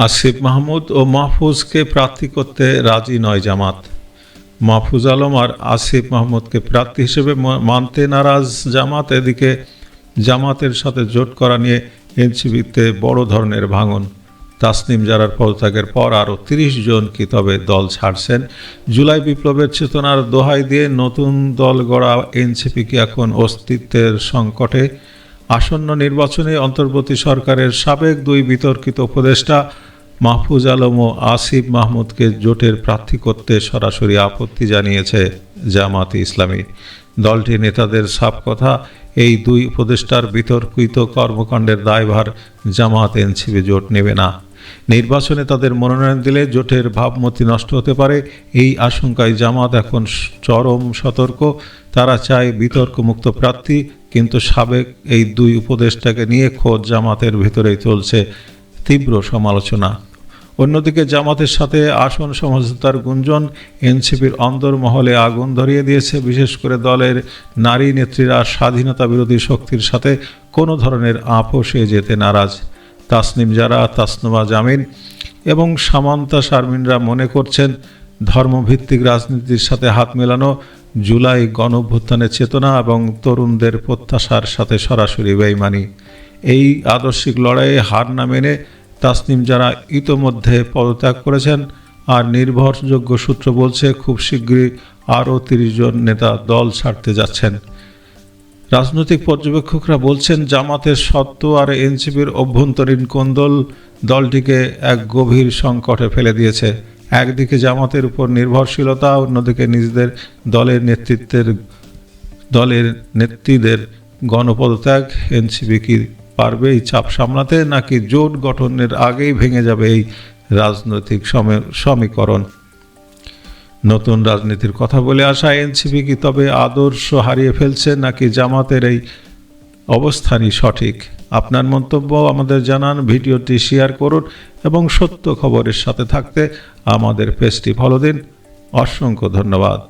আসিফ মাহমুদ ও মাহফুজকে প্রার্থী করতে রাজি নয় জামাত। মাহফুজ আলম আর আসিফ মাহমুদকে প্রার্থী হিসেবে মানতে নারাজ জামাত। এদিকে জামাতের সাথে জোট করা নিয়ে এনসিপিতে বড় ধরনের ভাঙন। তাসনিম জারার পদত্যাগের পর আরও ৩০ জন কি তবে দল ছাড়ছেন। জুলাই বিপ্লবের চেতনার দোহাই দিয়ে নতুন দল গড়া এনসিপি কি এখন অস্তিত্বের সংকটে? আসন্ন নির্বাচনে অন্তর্বর্তী সরকারের সাবেক দুই বিতর্কিত উপদেষ্টা মাহফুজ আলম ও আসিফ মাহমুদকে জোটের প্রার্থী করতে সরাসরি আপত্তি জানিয়েছে জামায়াতে ইসলামী। দলটির নেতাদের সাফ কথা, এই দুই উপদেষ্টার বিতর্কিত কর্মকাণ্ডের দায়ভার জামায়াত এনসিপি জোট নেবে না। নির্বাচনে তাদের মনোনয়ন দিলে জোটের ভাবমূর্তি নষ্ট হতে পারে, এই আশঙ্কায় জামায়াত এখন চরম সতর্ক। তারা চায় বিতর্কমুক্ত প্রার্থী, কিন্তু সাবেক এই দুই উপদেষ্টাকে নিয়ে খোদ জামাতের ভেতরেই চলছে তীব্র সমালোচনা। অন্যদিকে জামাতের সাথে আসন সমঝোতার গুঞ্জন এনসিপির অন্দরমহলে আগুন ধরিয়ে দিয়েছে। বিশেষ করে দলের নারী নেত্রীরা স্বাধীনতা বিরোধী শক্তির সাথে কোনো ধরনের আপোষে যেতে নারাজ। তাসনিম জারা, তাসনুমা জামিন এবং সামান্তা শারমিনরা মনে করছেন, ধর্মভিত্তিক রাজনীতির সাথে হাত মেলানো জুলাই গণঅভ্যুত্থানের চেতনা এবং তরুণদের প্রত্যাশার সাথে সরাসরি বেইমানি। এই আদর্শিক লড়াইয়ে হার না মেনে তাসনিম যারা ইতোমধ্যে পদত্যাগ করেছেন, আর নির্ভরযোগ্য সূত্র বলছে খুব শীঘ্রই আরও ৩০ জন নেতা দল ছাড়তে যাচ্ছেন। রাজনৈতিক পর্যবেক্ষকরা বলছেন, জামাতের সত্ত্ব আর এনসিপির অভ্যন্তরীণ কোন্দল দলটিকে এক গভীর সংকটে ফেলে দিয়েছে। একদিকে জামাতের উপর নির্ভরশীলতা, অন্যদিকে নিজেদের দলের নেত্রীদের গণপদত্যাগ। এনসিপি কি পারবে এই চাপ সামলাতে, নাকি জোট গঠনের আগেই ভেঙে যাবে এই রাজনৈতিক সমীকরণ? নতুন রাজনীতির কথা বলে আসা এনসিপি কি তবে আদর্শ হারিয়ে ফেলছে, নাকি জামাতের এই অবস্থানই সঠিক? আপনার মন্তব্য আমাদের জানান, ভিডিওটি শেয়ার করুন এবং সত্য খবরের সাথে থাকতে আমাদের পেজটি ফলো দিন। অসংখ্য ধন্যবাদ।